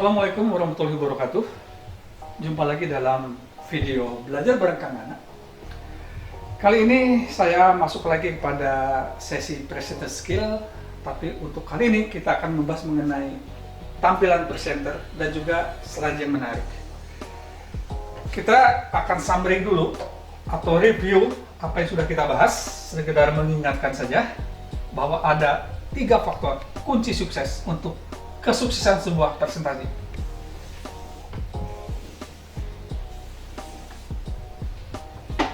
Assalamualaikum warahmatullahi wabarakatuh. Jumpa lagi dalam video belajar bareng Kang Nana. Kali ini saya masuk lagi kepada sesi presenter skill, tapi untuk kali ini kita akan membahas mengenai tampilan presenter dan juga slide yang menarik. Kita akan summary dulu atau review apa yang sudah kita bahas, sekedar mengingatkan saja bahwa ada 3 faktor kunci sukses untuk kesuksesan sebuah presentasi.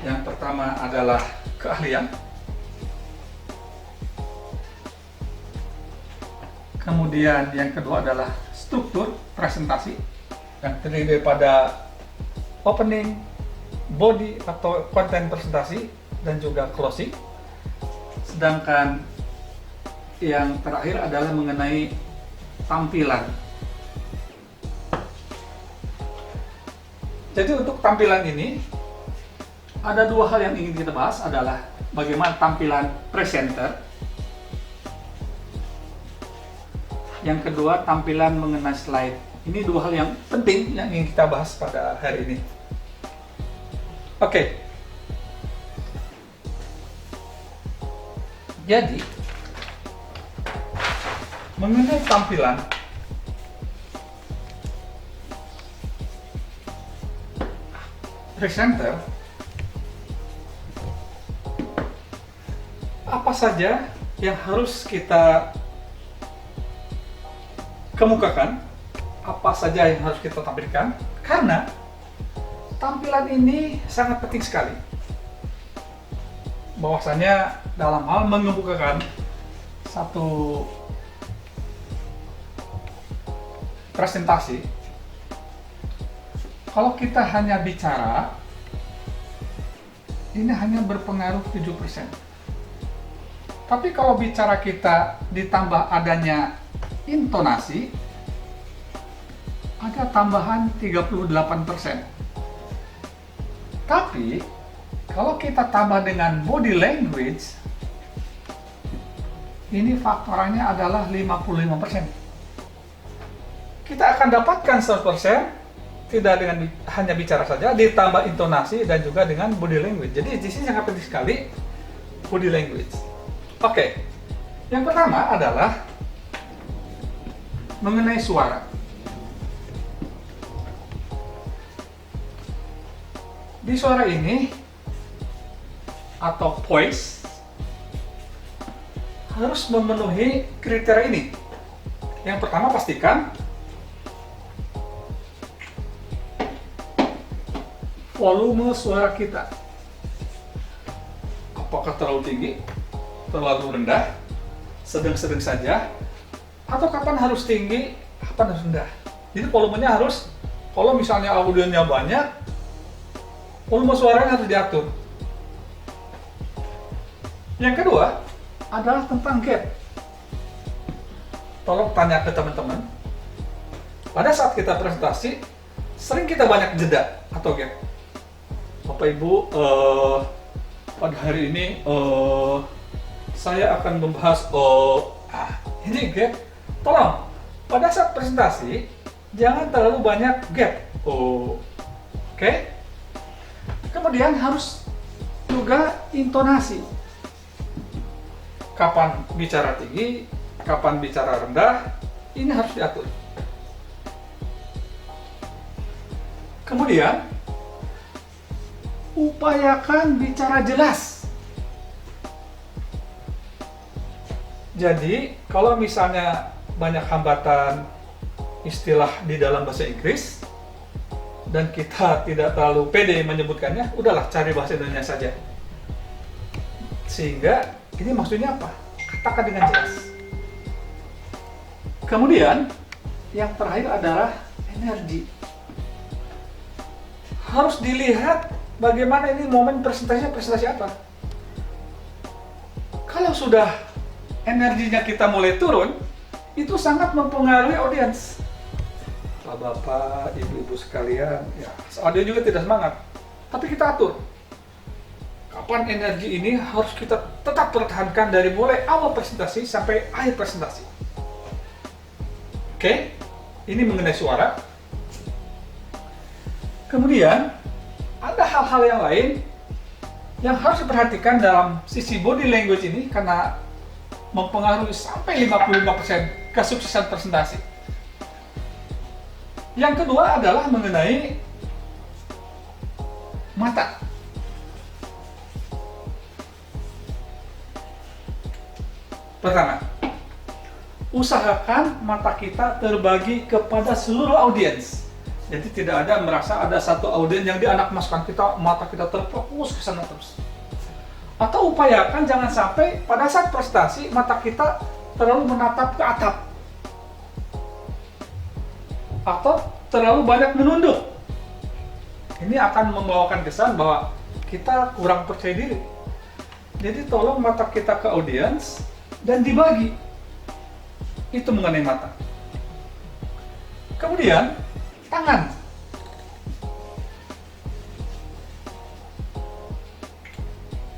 Yang pertama adalah keahlian. Kemudian yang kedua adalah struktur presentasi yang terdiri daripada opening, body atau konten presentasi, dan juga closing. Sedangkan yang terakhir adalah mengenai tampilan. Jadi untuk tampilan ini ada 2 hal yang ingin kita bahas, adalah bagaimana tampilan presenter. Yang kedua, tampilan mengenai slide. Ini 2 hal yang penting yang ingin kita bahas pada hari ini. Oke. Jadi mengenai tampilan, presenter, apa saja yang harus kita kemukakan, apa saja yang harus kita tampilkan, karena tampilan ini sangat penting sekali. Bahwasanya dalam hal mengemukakan satu presentasi, kalau kita hanya bicara, ini hanya berpengaruh 7%. Tapi kalau bicara kita ditambah adanya intonasi, ada tambahan 38%. Tapi kalau kita tambah dengan body language, ini faktorannya adalah 55%. Kita akan dapatkan 100% tidak dengan hanya bicara saja, ditambah intonasi dan juga dengan body language. Jadi di sini sangat penting sekali body language. Oke, yang pertama adalah mengenai suara. Di suara ini atau voice harus memenuhi kriteria ini. Yang pertama, pastikan volume suara kita. Apakah terlalu tinggi, terlalu rendah, sedang-sedang saja, atau kapan harus tinggi, kapan harus rendah. Jadi volumenya harus, kalau misalnya audionya banyak, volume suaranya harus diatur. Yang kedua adalah tentang gap. Tolong tanya ke teman-teman, pada saat kita presentasi, sering kita banyak jeda atau gap. Bapak Ibu, pada hari ini saya akan membahas ini gap. Tolong, pada saat presentasi jangan terlalu banyak gap. Oke. Kemudian harus juga intonasi. Kapan bicara tinggi, kapan bicara rendah, ini harus diatur. Kemudian upayakan bicara jelas. Jadi, kalau misalnya banyak hambatan istilah di dalam bahasa Inggris dan kita tidak terlalu pede menyebutkannya, udahlah cari bahasa Indonesia saja. Sehingga ini maksudnya apa? Katakan dengan jelas. Kemudian yang terakhir adalah energi. Harus dilihat bagaimana ini momen presentasinya, presentasi apa. Kalau sudah energinya kita mulai turun, itu sangat mempengaruhi audiens. Bapak, ibu-ibu sekalian, ya, audio juga tidak semangat. Tapi kita atur. Kapan energi ini harus kita tetap pertahankan dari mulai awal presentasi sampai akhir presentasi. Oke? Ini mengenai suara. Kemudian ada hal-hal yang lain yang harus diperhatikan dalam sisi body language ini karena mempengaruhi sampai 55% kesuksesan presentasi. Yang kedua adalah mengenai mata. Pertama, usahakan mata kita terbagi kepada seluruh audiens. Jadi tidak ada merasa ada satu audiens yang dianak masukkan kita, mata kita terfokus ke sana terus. Atau upayakan jangan sampai pada saat presentasi mata kita terlalu menatap ke atap. Atau terlalu banyak menunduk. Ini akan membawakan kesan bahwa kita kurang percaya diri. Jadi tolong mata kita ke audiens dan dibagi. Itu mengenai mata. Kemudian tangan.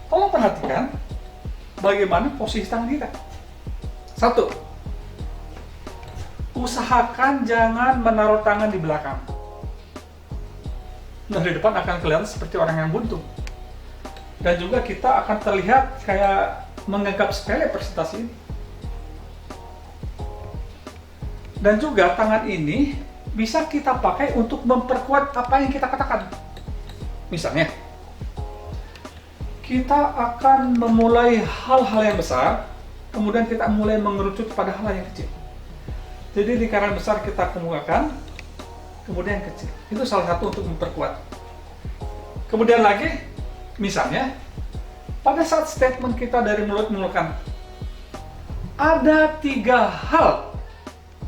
Tolong perhatikan bagaimana posisi tangan kita. Satu, usahakan jangan menaruh tangan di belakang. Dari depan akan kelihatan seperti orang yang buntu. Dan juga kita akan terlihat kayak menganggap sepele presentasi ini. Dan juga tangan ini bisa kita pakai untuk memperkuat apa yang kita katakan. Misalnya, kita akan memulai hal-hal yang besar, kemudian kita mulai mengerucut pada hal yang kecil. Jadi lingkaran besar kita kemukakan, kemudian kecil. Itu salah satu untuk memperkuat. Kemudian lagi, misalnya, pada saat statement kita dari mulut mengeluarkan, ada 3 hal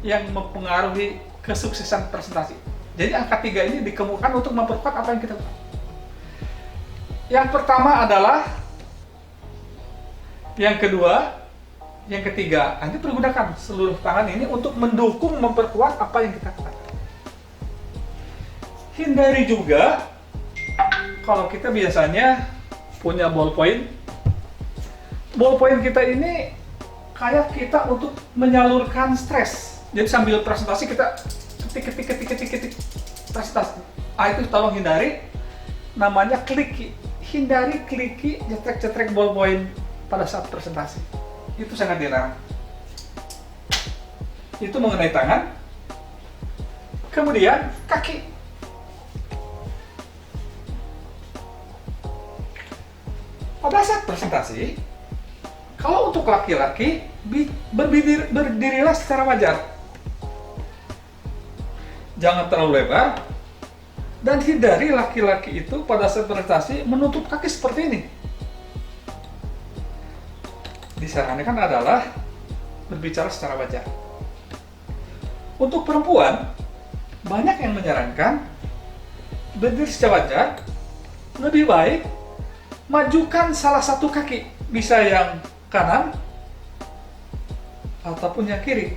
yang mempengaruhi kesuksesan presentasi. Jadi angka 3 ini dikemukakan untuk memperkuat apa yang kita lakukan. Yang pertama adalah, yang kedua, yang ketiga. Nanti pergunakan seluruh tangan ini untuk mendukung, memperkuat apa yang kita katakan. Hindari juga, kalau kita biasanya punya ballpoint kita ini kayak kita untuk menyalurkan stres. Jadi sambil presentasi kita ketik presentasi. Itu tolong hindari, namanya kliki. Hindari kliki, cetrek ballpoint pada saat presentasi. Itu sangat dilarang. Itu mengenai tangan. Kemudian kaki. Pada saat presentasi, kalau untuk laki-laki, berdirilah secara wajar. Jangan terlalu lebar, dan hindari laki-laki itu pada saat presentasi menutup kaki seperti ini. Disarankan adalah berbicara secara wajar. Untuk perempuan, banyak yang menyarankan berdiri secara wajar, lebih baik majukan salah satu kaki, bisa yang kanan ataupun yang kiri.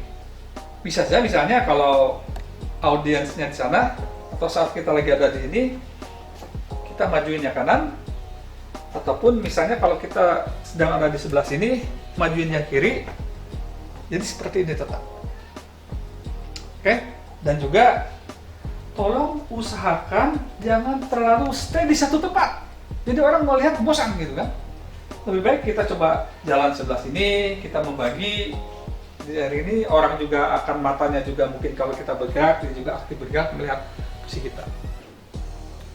Bisa saja misalnya kalau audiensnya di sana atau saat kita lagi ada di sini, kita majuin yang kanan, ataupun misalnya kalau kita sedang ada di sebelah sini, majuin yang kiri. Jadi seperti ini tetap. Oke? Dan juga tolong usahakan jangan terlalu stay di satu tempat. Jadi orang mau lihat bosan gitu kan. Lebih baik kita coba jalan sebelah sini, kita membagi. Di hari ini orang juga akan matanya juga mungkin kalau kita bergerak, dia juga aktif bergerak melihat posisi kita.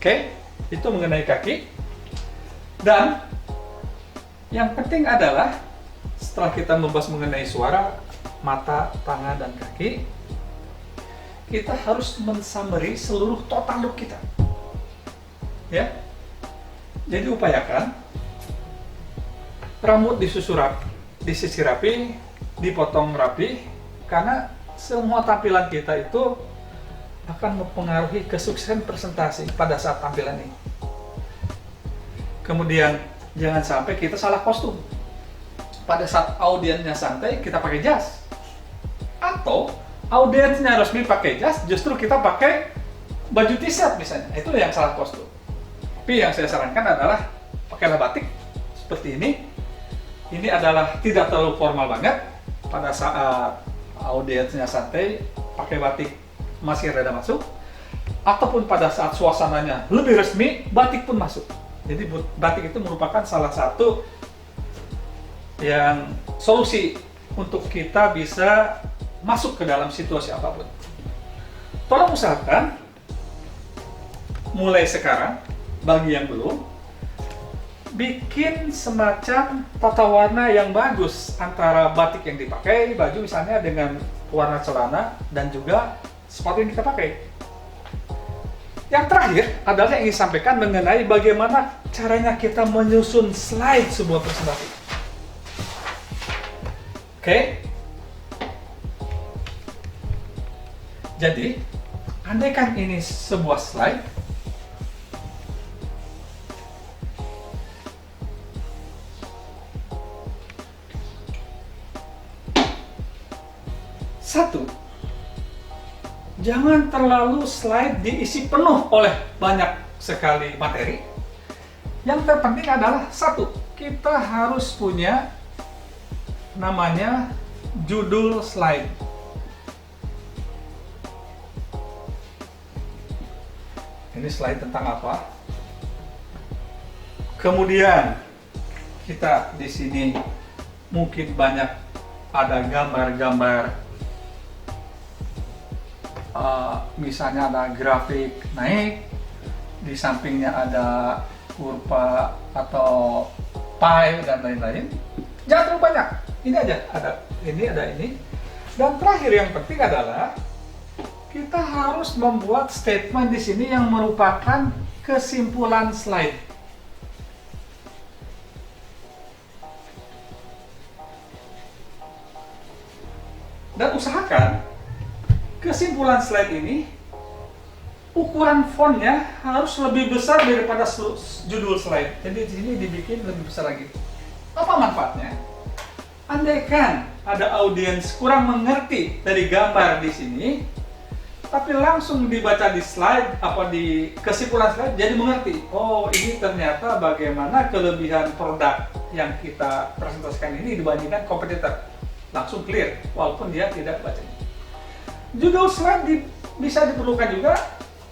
Oke, itu mengenai kaki. Dan yang penting adalah setelah kita membahas mengenai suara, mata, tangan, dan kaki, kita harus men-summary seluruh total look kita. Ya. Jadi upayakan rambut disisir rapi, dipotong rapi, karena semua tampilan kita itu akan mempengaruhi kesuksesan presentasi pada saat tampilan ini. Kemudian jangan sampai kita salah kostum. Pada saat audiensnya santai kita pakai jas, atau audiensnya resmi pakai jas, justru kita pakai baju t-shirt misalnya. Itu yang salah kostum. Tapi yang saya sarankan adalah pakailah batik seperti ini. Ini adalah tidak terlalu formal banget. Pada saat audiensnya santai, pakai batik masih rada masuk, ataupun pada saat suasananya lebih resmi, batik pun masuk. Jadi batik itu merupakan salah satu yang solusi untuk kita bisa masuk ke dalam situasi apapun. Tolong usahakan mulai sekarang, bagi yang belum, bikin semacam tata warna yang bagus antara batik yang dipakai, baju misalnya dengan warna celana dan juga sepatu yang kita pakai. Yang terakhir adalah yang ingin sampaikan mengenai bagaimana caranya kita menyusun slide sebuah presentasi. Oke? Jadi, andaikan ini sebuah slide, satu, jangan terlalu slide diisi penuh oleh banyak sekali materi. Yang terpenting adalah satu, kita harus punya namanya judul slide. Ini slide tentang apa? Kemudian kita di sini mungkin banyak ada gambar-gambar, misalnya ada grafik naik, di sampingnya ada kurva atau pie dan lain-lain. Jangan terlalu banyak. Ini aja ada ini. Dan terakhir yang penting adalah kita harus membuat statement di sini yang merupakan kesimpulan slide. Dan usahakan kesimpulan slide ini ukuran fontnya harus lebih besar daripada judul slide. Jadi di sini dibikin lebih besar lagi. Apa manfaatnya? Andaikan ada audiens kurang mengerti dari gambar di sini, tapi langsung dibaca di slide, di kesimpulan slide, jadi mengerti. Oh, ini ternyata bagaimana kelebihan produk yang kita presentasikan ini dibandingkan kompetitor. Langsung clear, walaupun dia tidak bacanya. Judul slide bisa diperlukan juga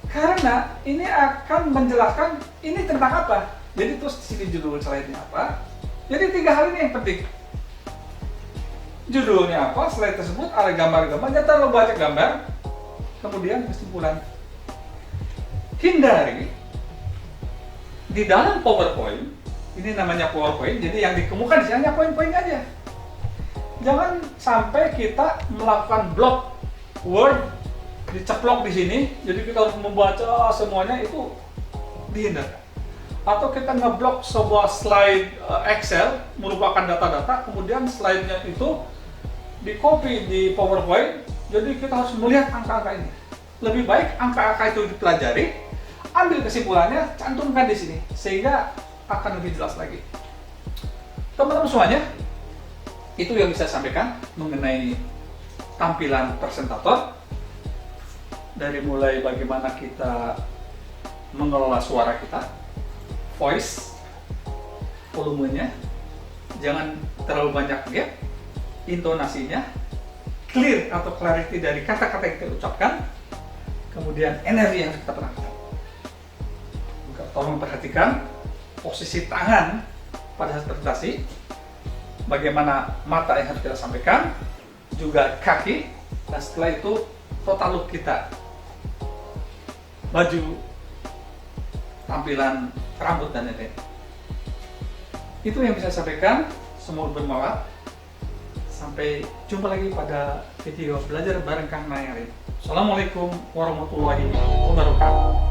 karena ini akan menjelaskan ini tentang apa. Jadi terus di sini judul slide-nya apa. Jadi 3 hal ini yang penting. Judulnya apa, slide tersebut ada gambar-gambar, jangan terlalu banyak gambar. Kemudian kesimpulan. Hindari di dalam PowerPoint, ini namanya PowerPoint, jadi yang dikemukakan di sini hanya poin-poin aja. Jangan sampai kita melakukan block Word diceplok di sini, jadi kita harus membaca semuanya, itu dihindarkan. Atau kita ngeblok sebuah slide Excel merupakan data-data, kemudian slide-nya itu di copy di PowerPoint. Jadi kita harus melihat angka-angka ini. Lebih baik angka-angka itu dipelajari, ambil kesimpulannya, cantumkan di sini, sehingga akan lebih jelas lagi. Teman-teman semuanya, itu yang bisa saya sampaikan mengenai tampilan presentator. Dari mulai bagaimana kita mengelola suara kita, voice, volumenya, jangan terlalu banyak gap, intonasinya, clear atau clarity dari kata-kata yang kita ucapkan, kemudian energi yang kita perhatikan. Tolong perhatikan posisi tangan pada saat presentasi, bagaimana mata yang harus kita sampaikan, juga kaki, dan setelah itu total look kita, baju, tampilan, rambut, dan lain-lain. Itu yang bisa saya sampaikan, semoga bermanfaat. Sampai jumpa lagi pada video belajar bareng Kang Nayari. Assalamualaikum warahmatullahi wabarakatuh.